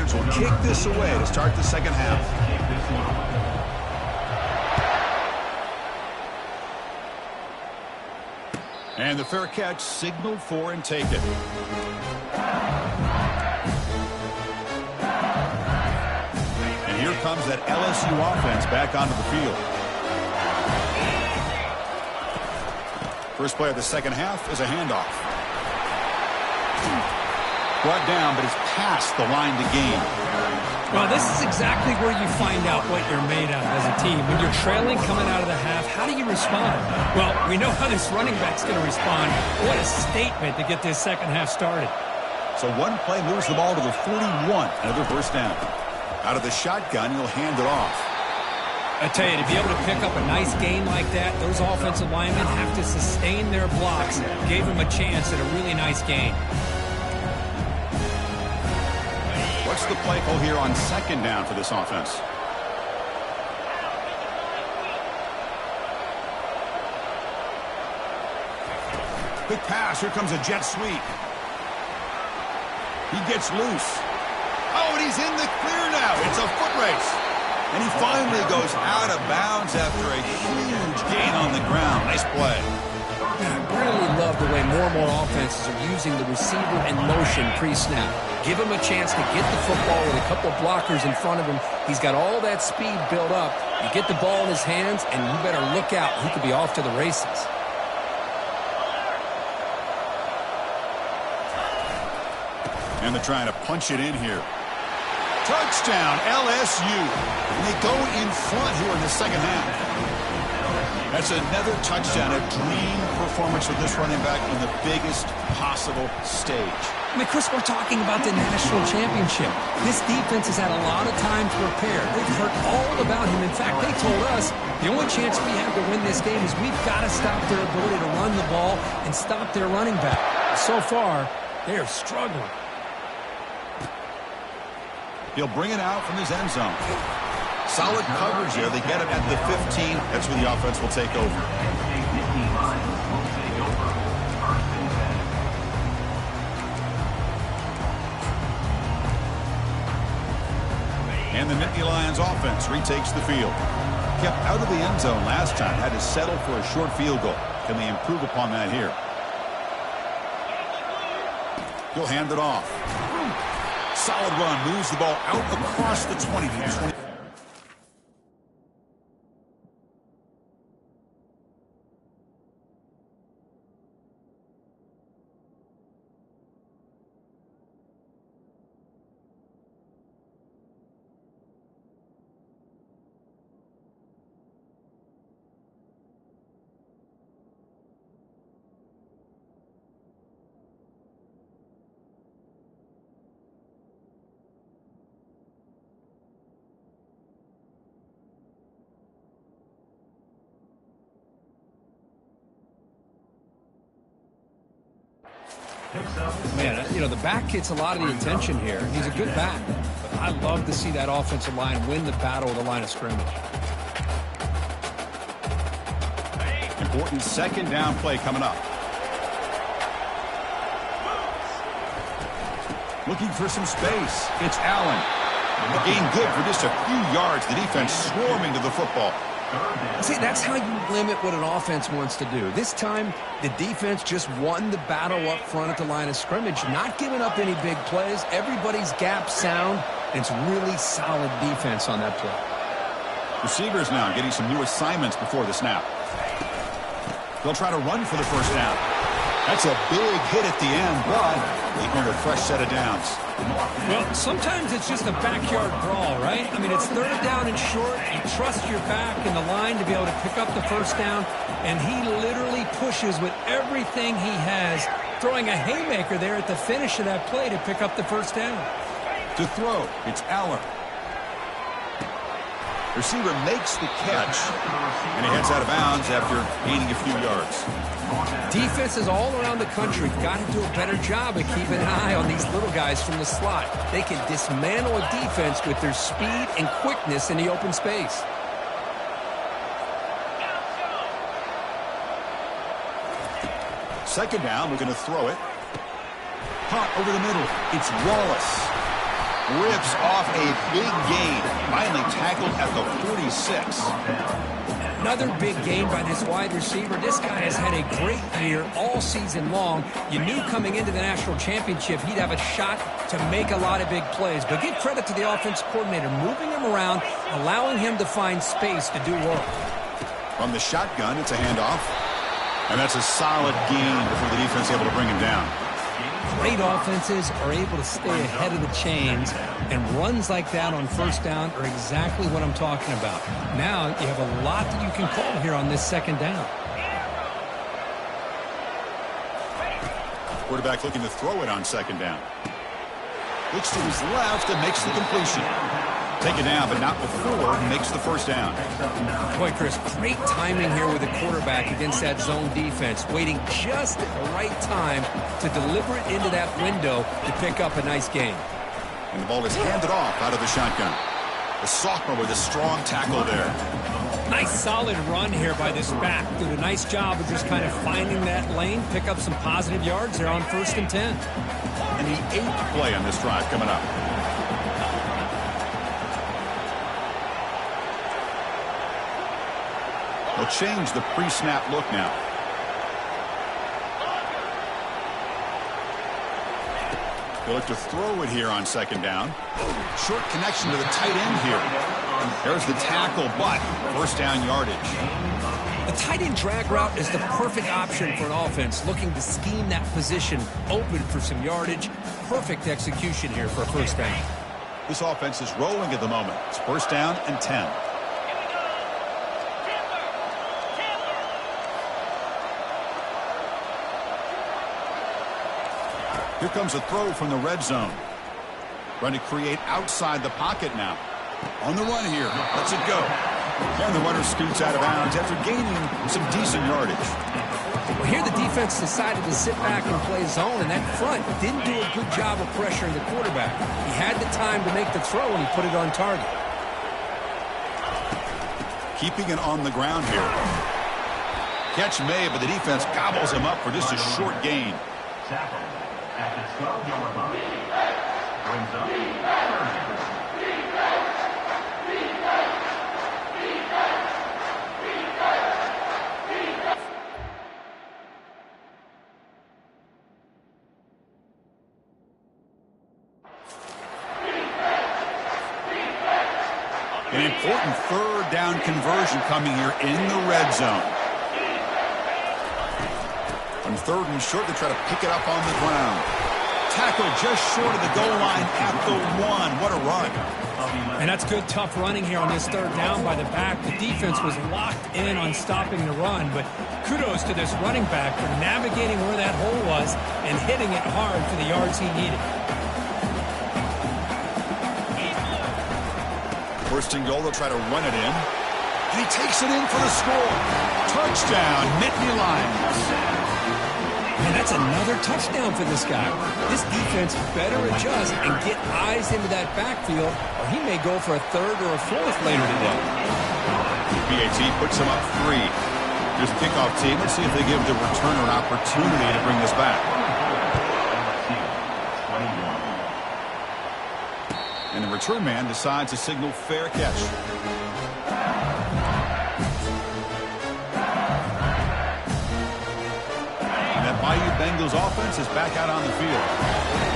Tigers will kick this away to start the second half. And the fair catch signaled for and taken. And here comes that LSU offense back onto the field. First play of the second half is a handoff. Brought down, but he's past the line to gain. Well, this is exactly where you find out what you're made of as a team. When you're trailing coming out of the half, how do you respond? Well, we know how this running back's going to respond. What a statement to get this second half started. So one play moves the ball to the 41. Another first down. Out of the shotgun, he'll hand it off. I tell you, to be able to pick up a nice gain like that, those offensive linemen have to sustain their blocks. Gave him a chance at a really nice gain. What's the play call here on second down for this offense? Quick pass. Here comes a jet sweep. He gets loose. Oh, and he's in the clear now. It's a foot race. And he finally goes out of bounds after a huge gain on the ground. Nice play. I really love the way more and more offenses are using the receiver in motion pre-snap. Give him a chance to get the football with a couple of blockers in front of him. He's got all that speed built up. You get the ball in his hands, and you better look out. He could be off to the races. And they're trying to punch it in here. Touchdown, LSU. And they go in front here in the second half. That's another touchdown, a dream performance for this running back on the biggest possible stage. I mean, Chris, we're talking about the national championship. This defense has had a lot of time to prepare. They've heard all about him. In fact, they told us the only chance we have to win this game is we've got to stop their ability to run the ball and stop their running back. So far, they are struggling. He'll bring it out from his end zone. Solid coverage there. They get him at the 15. That's where the offense will take over. And the Nittany Lions offense retakes the field. Kept out of the end zone last time. Had to settle for a short field goal. Can they improve upon that here? He'll hand it off. Solid run. Moves the ball out across the 20 to the 20. Man, you know, the back gets a lot of the attention here. He's a good back. But I love to see that offensive line win the battle of the line of scrimmage. Important second down play coming up. Looking for some space. It's Allen. A gain good for just a few yards. The defense swarming to the football. See, that's how you limit what an offense wants to do. This time, the defense just won the battle up front at the line of scrimmage, not giving up any big plays. Everybody's gap sound, and it's really solid defense on that play. Receivers now getting some new assignments before the snap. They'll try to run for the first down. That's a big hit at the end, but they earn a fresh set of downs. Well, sometimes it's just a backyard brawl, right? I mean, it's third down and short. You trust your back and the line to be able to pick up the first down, and he literally pushes with everything he has, throwing a haymaker there at the finish of that play to pick up the first down. To throw, it's Aller. Receiver makes the catch, and he heads out of bounds after gaining a few yards. Defenses all around the country got to do a better job of keeping an eye on these little guys from the slot. They can dismantle a defense with their speed and quickness in the open space. Second down, we're going to throw it. Hot over the middle. It's Wallace. rips off a big gain. Finally tackled at the 46. Another big gain by this wide receiver. This guy has had a great year all season long. You knew coming into the national championship he'd have a shot to make a lot of big plays. But give credit to the offensive coordinator, moving him around, allowing him to find space to do work. From the shotgun, it's a handoff. And that's a solid gain before the defense able to bring him down. Great offenses are able to stay ahead of the chains, and runs like that on first down are exactly what I'm talking about. Now you have a lot that you can call here on this second down. Quarterback looking to throw it on second down. Looks to his left and makes the completion. Take it down, but not before he makes the first down. Boy, Chris, great timing here with the quarterback against that zone defense, waiting just at the right time to deliver it into that window to pick up a nice gain. And the ball is handed off out of the shotgun. The sophomore with a strong tackle there. Nice solid run here by this back. Did a nice job of just kind of finding that lane, pick up some positive yards there on 1st and 10. And the 8th play on this drive coming up. They'll change the pre-snap look now. They'll look to throw it here on second down. Short connection to the tight end here. There's the tackle, but first down yardage. The tight end drag route is the perfect option for an offense looking to scheme that position open for some yardage. Perfect execution here for a first down. This offense is rolling at the moment. It's first down and 10. Here comes a throw from the red zone. Trying to create outside the pocket now. On the run here. Lets it go. And the runner scoots out of bounds after gaining some decent yardage. Well, here the defense decided to sit back and play zone, and that front didn't do a good job of pressuring the quarterback. He had the time to make the throw, and he put it on target. Keeping it on the ground here. Catch made, but the defense gobbles him up for just a short gain. An important third down conversion coming here in the red zone. On 3rd and short, they try to pick it up on the ground. Tackle just short of the goal line at the 1. What a run. And that's good, tough running here on this 3rd down by the back. The defense was locked in on stopping the run, but kudos to this running back for navigating where that hole was and hitting it hard for the yards he needed. 1st and goal, they'll try to run it in. And he takes it in for the score. Touchdown, Nittany Lions. And that's another touchdown for this guy. This defense better adjust and get eyes into that backfield, or he may go for a 3rd or a 4th later today. PAT puts him up 3. Here's the kickoff team. Let's see if they give the returner an opportunity to bring this back. And the return man decides to signal fair catch. Bayou Bengals offense is back out on the field.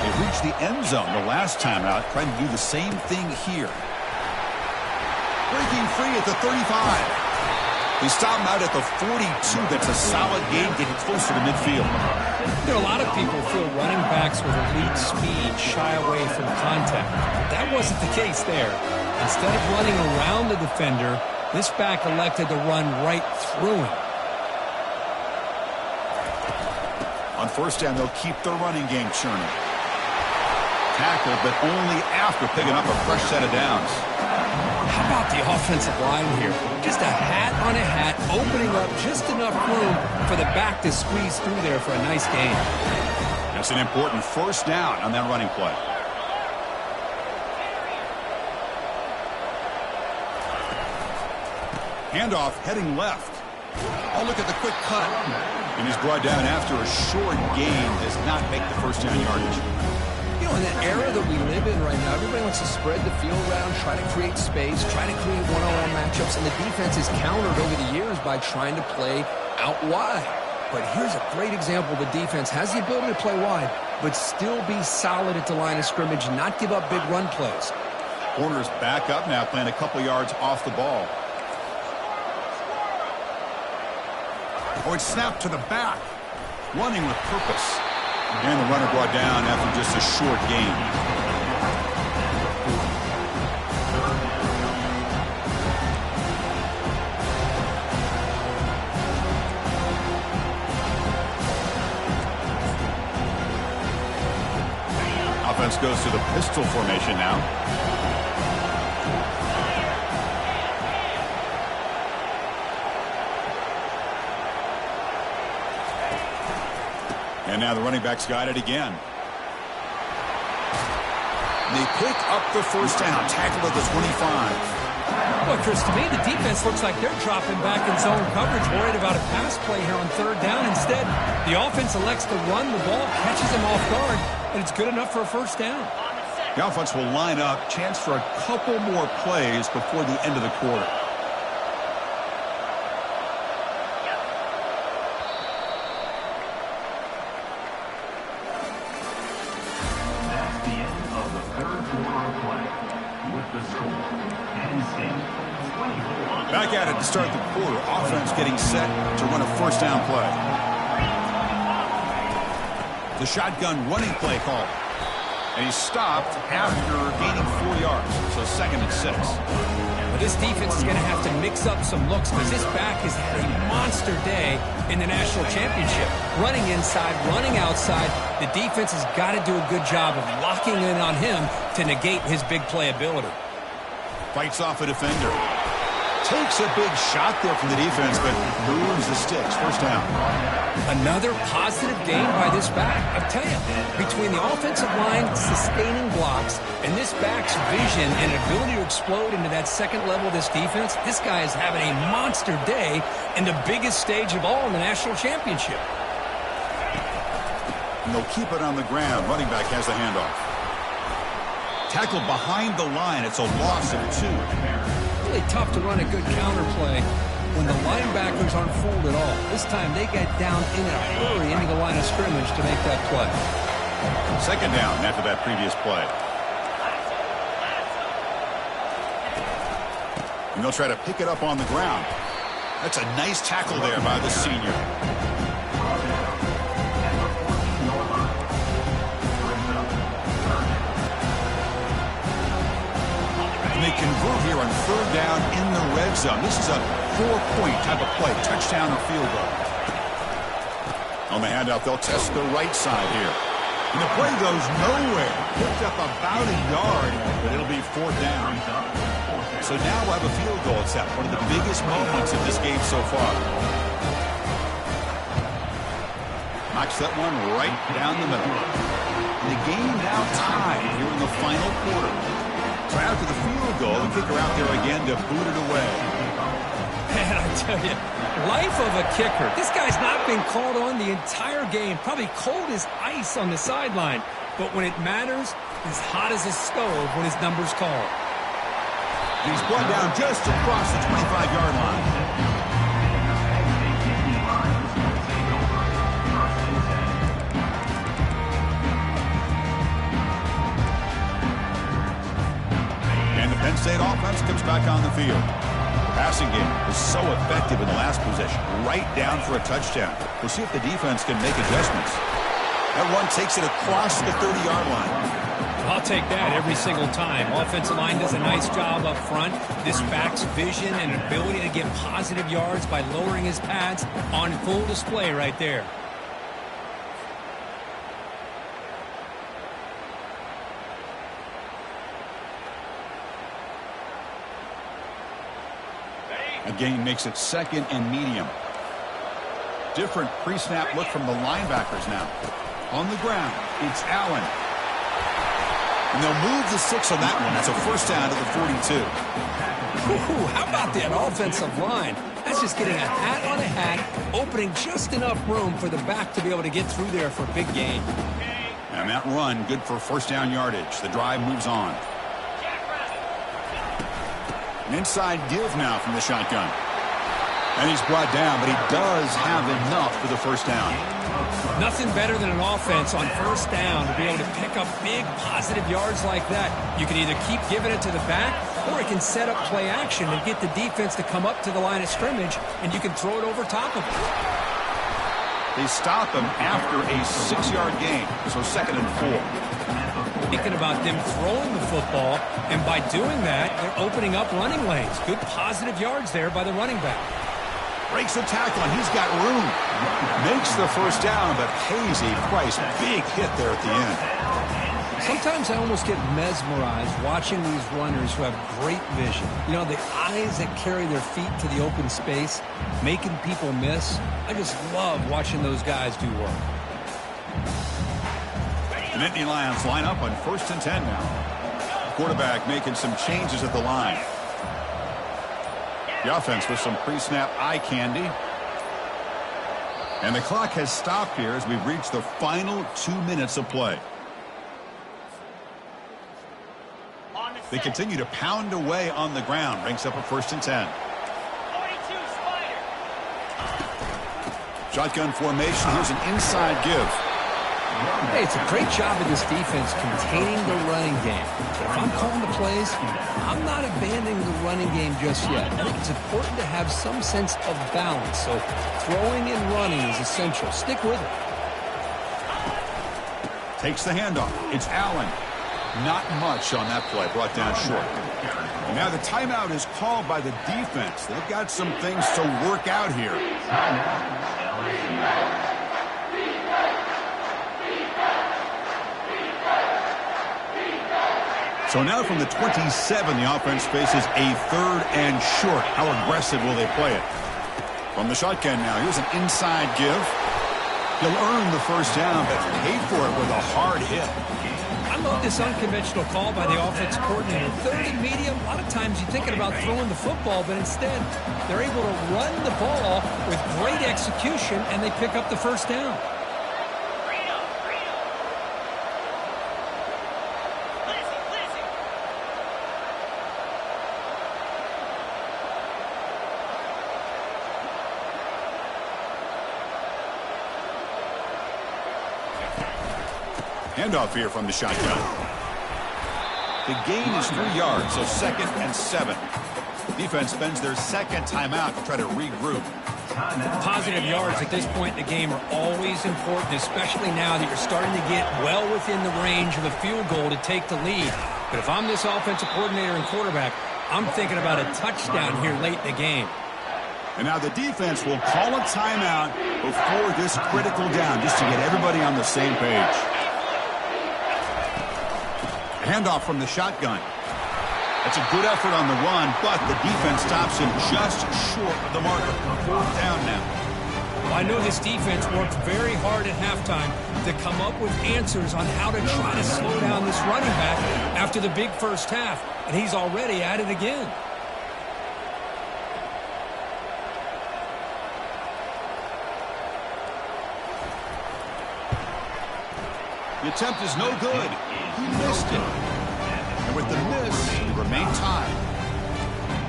They reached the end zone the last time out, trying to do the same thing here. Breaking free at the 35. They stop him out at the 42. That's a solid gain, getting closer to midfield. There are a lot of people feel running backs with elite speed shy away from contact. But that wasn't the case there. Instead of running around the defender, this back elected to run right through him. On 1st down, they'll keep their running game churning. Tackled, but only after picking up a fresh set of downs. How about the offensive line here? Just a hat on a hat, opening up just enough room for the back to squeeze through there for a nice gain. That's an important 1st down on that running play. Handoff heading left. Oh, look at the quick cut. And he's brought down after a short gain. Does not make the first down yardage. You know, in the era that we live in right now, everybody wants to spread the field around, try to create space, try to create one-on-one matchups, and the defense is countered over the years by trying to play out wide. But here's a great example. The defense has the ability to play wide, but still be solid at the line of scrimmage, not give up big run plays. Corner's back up now, playing a couple yards off the ball. Oh, it's snapped to the back. Running with purpose. And the runner brought down after just a short gain. Offense goes to the pistol formation now. And now the running backs got it again. They pick up the first down. Tackle at the 25. Well, Chris, to me, the defense looks like they're dropping back in zone coverage, worried about a pass play here on third down. Instead, the offense elects to run the ball, catches them off guard, and it's good enough for a first down. The offense will line up. Chance for a couple more plays before the end of the quarter. Back at it to start the quarter. Offense getting set to run a first down play. The shotgun running play call. And he stopped after gaining 4 yards. So 2nd and 6. But this defense is going to have to mix up some looks because this back has had a monster day in the national championship. Running inside, running outside. The defense has got to do a good job of locking in on him to negate his big play ability. Fights off a defender. Takes a big shot there from the defense, but moves the sticks. First down. Another positive gain by this back. I tell you, between the offensive line sustaining blocks and this back's vision and ability to explode into that second level of this defense, this guy is having a monster day in the biggest stage of all in the national championship. And they'll keep it on the ground. Running back has the handoff. Tackled behind the line. It's a loss of 2. Really tough to run a good counter play when the linebackers aren't fooled at all. This time they get down in a hurry into the line of scrimmage to make that play. 2nd down after that previous play. And they'll try to pick it up on the ground. That's a nice tackle there by the senior. They convert here on 3rd down in the red zone. This is a 4-point type of play, touchdown or field goal. On the handoff, they'll test the right side here. And the play goes nowhere. Picked up about a yard, but it'll be 4th down. So now we'll have a field goal attempt, one of the biggest moments of this game so far. Knocks that one right down the middle. And the game now tied here in the final quarter. So after the field goal, the kicker out there again to boot it away. Man, I tell you, life of a kicker. This guy's not been called on the entire game. Probably cold as ice on the sideline. But when it matters, he's hot as a stove when his number's called. He's brought down just across the 25-yard line. Penn State offense comes back on the field. The passing game was so effective in the last possession, right down for a touchdown. We'll see if the defense can make adjustments. That one takes it across the 30-yard line. I'll take that every single time. Offensive line does a nice job up front. This back's vision and ability to get positive yards by lowering his pads on full display right there. A gain makes it 2nd and medium. Different pre-snap look from the linebackers now. On the ground, it's Allen. And they'll move the 6 on that one. That's a first down to the 42. Ooh, how about that offensive line? That's just getting a hat on a hat, opening just enough room for the back to be able to get through there for a big gain. And that run, good for first down yardage. The drive moves on. An inside give now from the shotgun. And he's brought down, but he does have enough for the first down. Nothing better than an offense on first down to be able to pick up big positive yards like that. You can either keep giving it to the back, or it can set up play action and get the defense to come up to the line of scrimmage, and you can throw it over top of it. They stop him after a 6-yard gain, so 2nd and 4. Thinking about them throwing the football, and by doing that, they're opening up running lanes. Good positive yards there by the running back. Breaks the tackle, and he's got room. Makes the first down, but pays a price. Big hit there at the end. Sometimes I almost get mesmerized watching these runners who have great vision. You know, the eyes that carry their feet to the open space, making people miss. I just love watching those guys do work. The Nittany Lions line up on 1st and 10 now. Quarterback making some changes at the line. The offense with some pre-snap eye candy. And the clock has stopped here as we've reached the final 2 minutes of play. They continue to pound away on the ground. Ranks up at 1st and 10. Shotgun formation. Here's an inside give. Hey, it's a great job of this defense containing the running game. But if I'm calling the plays, I'm not abandoning the running game just yet. I think it's important to have some sense of balance. So throwing and running is essential. Stick with it. Takes the handoff. It's Allen. Not much on that play. Brought down short. And now the timeout is called by the defense. They've got some things to work out here. So now from the 27, the offense faces a 3rd and short. How aggressive will they play it? From the shotgun now, here's an inside give. He'll earn the first down, but pay for it with a hard hit. I love this unconventional call by the offensive coordinator. 3rd and medium, a lot of times you're thinking about throwing the football, but instead they're able to run the ball with great execution, and they pick up the first down. Handoff here from the shotgun. The gain is 3 yards, so 2nd and 7. Defense spends their 2nd timeout to try to regroup. Positive yards at this point in the game are always important, especially now that you're starting to get well within the range of a field goal to take the lead. But if I'm this offensive coordinator and quarterback, I'm thinking about a touchdown here late in the game. And now the defense will call a timeout before this critical down, just to get everybody on the same page. Handoff from the shotgun. That's a good effort on the run, but the defense stops him just short of the marker. 4th down now. Well, I know this defense worked very hard at halftime to come up with answers on how to try to slow down this running back after the big first half, and he's already at it again. The attempt is no good. He missed it. And with the miss, he remained tied.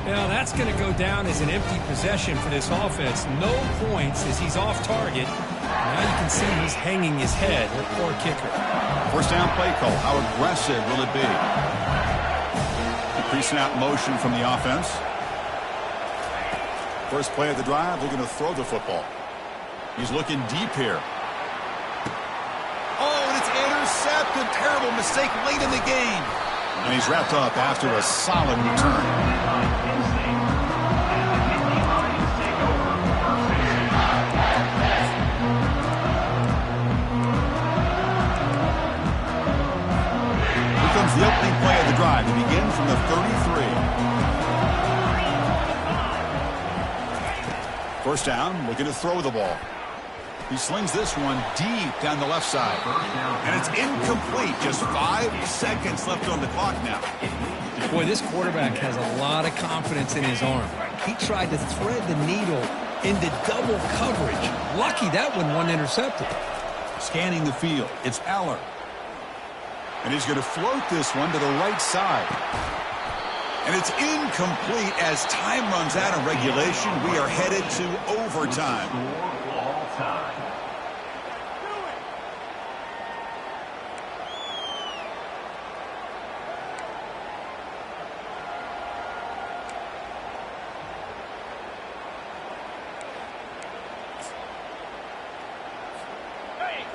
Now that's going to go down as an empty possession for this offense. No points as he's off target. Now you can see he's hanging his head. The poor kicker. First down play call. How aggressive will it be? The pre-snap motion from the offense. First play of the drive, looking to throw the football. He's looking deep here. Oh, and it's intercepted. Terrible mistake late in the game. And he's wrapped up after a solid return. Here comes the opening play of the drive to begin from the 33. First down, looking to throw the ball. He slings this one deep down the left side. And it's incomplete. Just 5 seconds left on the clock now. Boy, this quarterback has a lot of confidence in his arm. He tried to thread the needle into double coverage. Lucky that one wasn't intercepted. Scanning the field, it's Aller. And he's going to float this one to the right side. And it's incomplete as time runs out of regulation. We are headed to overtime.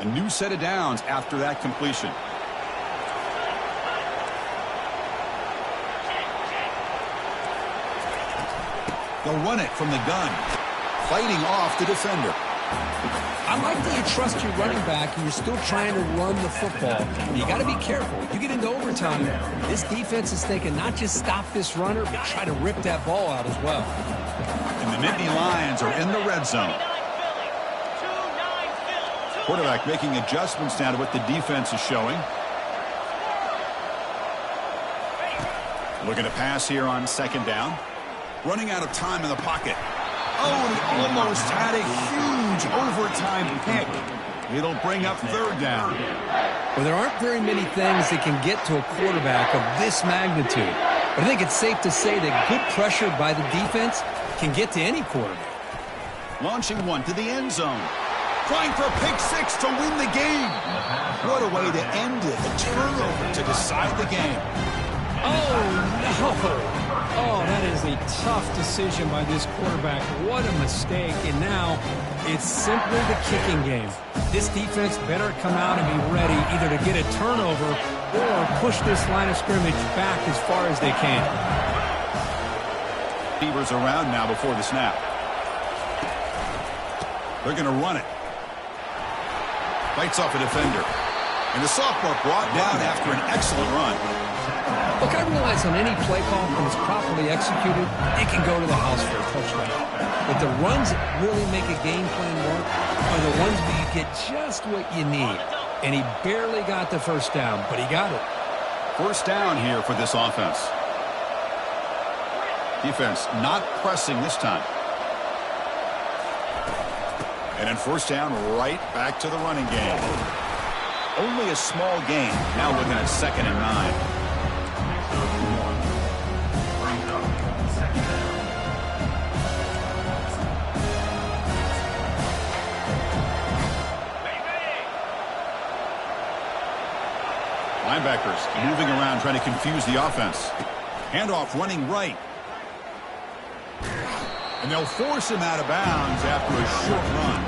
A new set of downs after that completion. They'll run it from the gun, fighting off the defender. I like that you trust your running back and you're still trying to run the football. You got to be careful. You get into overtime, this defense is thinking not just stop this runner, but try to rip that ball out as well. And the Nittany Lions are in the red zone. Quarterback making adjustments now to what the defense is showing. Looking to pass here on second down. Running out of time in the pocket. Oh, he almost had a huge overtime pick. It'll bring up third down. Well, there aren't very many things that can get to a quarterback of this magnitude. But I think it's safe to say that good pressure by the defense can get to any quarterback. Launching one to the end zone. Trying for a pick six to win the game. What a way to end it. A turnover to decide the game. Oh, no. Oh, that is a tough decision by this quarterback. What a mistake. And now it's simply the kicking game. This defense better come out and be ready either to get a turnover or push this line of scrimmage back as far as they can. Receivers around now before the snap. They're going to run it. Fights off a defender. And the sophomore brought down after an excellent run. Look, I realize on any play call, when it's properly executed, it can go to the house for a touchdown. But the runs that really make a game plan work are the ones where you get just what you need. And he barely got the first down, but he got it. First down here for this offense. Defense not pressing this time. And then first down right back to the running game. Only a small gain. Now looking at 2nd and 9. Linebackers moving around trying to confuse the offense. Handoff running right. And they'll force him out of bounds after a short run.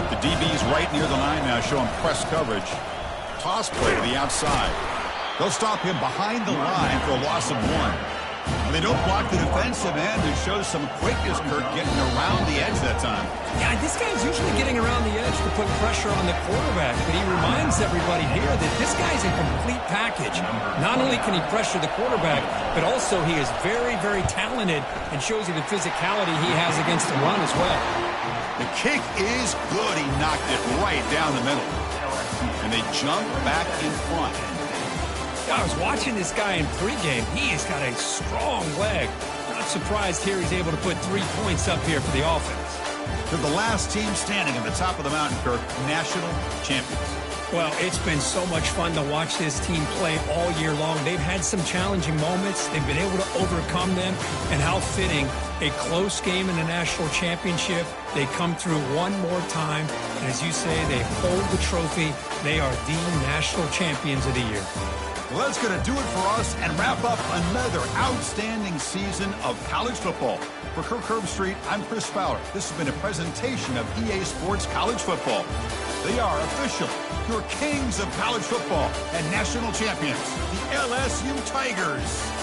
The DB's right near the line now, showing press coverage. Toss play to the outside. They'll stop him behind the line for a loss of 1. And they don't block the defensive end, who shows some quickness, Kirk, getting around the edge that time. Yeah, this guy's usually getting around the edge to put pressure on the quarterback, but he reminds everybody here that this guy's a complete package. Not only can he pressure the quarterback, but also he is very, very talented and shows you the physicality he has against the run as well. The kick is good. He knocked it right down the middle. And they jump back in front. I was watching this guy in pregame. He has got a strong leg. Not surprised here he's able to put 3 points up here for the offense. They're the last team standing at the top of the mountain, Kirk. National champions. Well, it's been so much fun to watch this team play all year long. They've had some challenging moments. They've been able to overcome them. And how fitting, a close game in the national championship. They come through one more time. And as you say, they hold the trophy. They are the national champions of the year. Well, that's going to do it for us and wrap up another outstanding season of college football. For Kirk Herbstreit, I'm Chris Fowler. This has been a presentation of EA Sports College Football. They are official, your kings of college football and national champions, the LSU Tigers.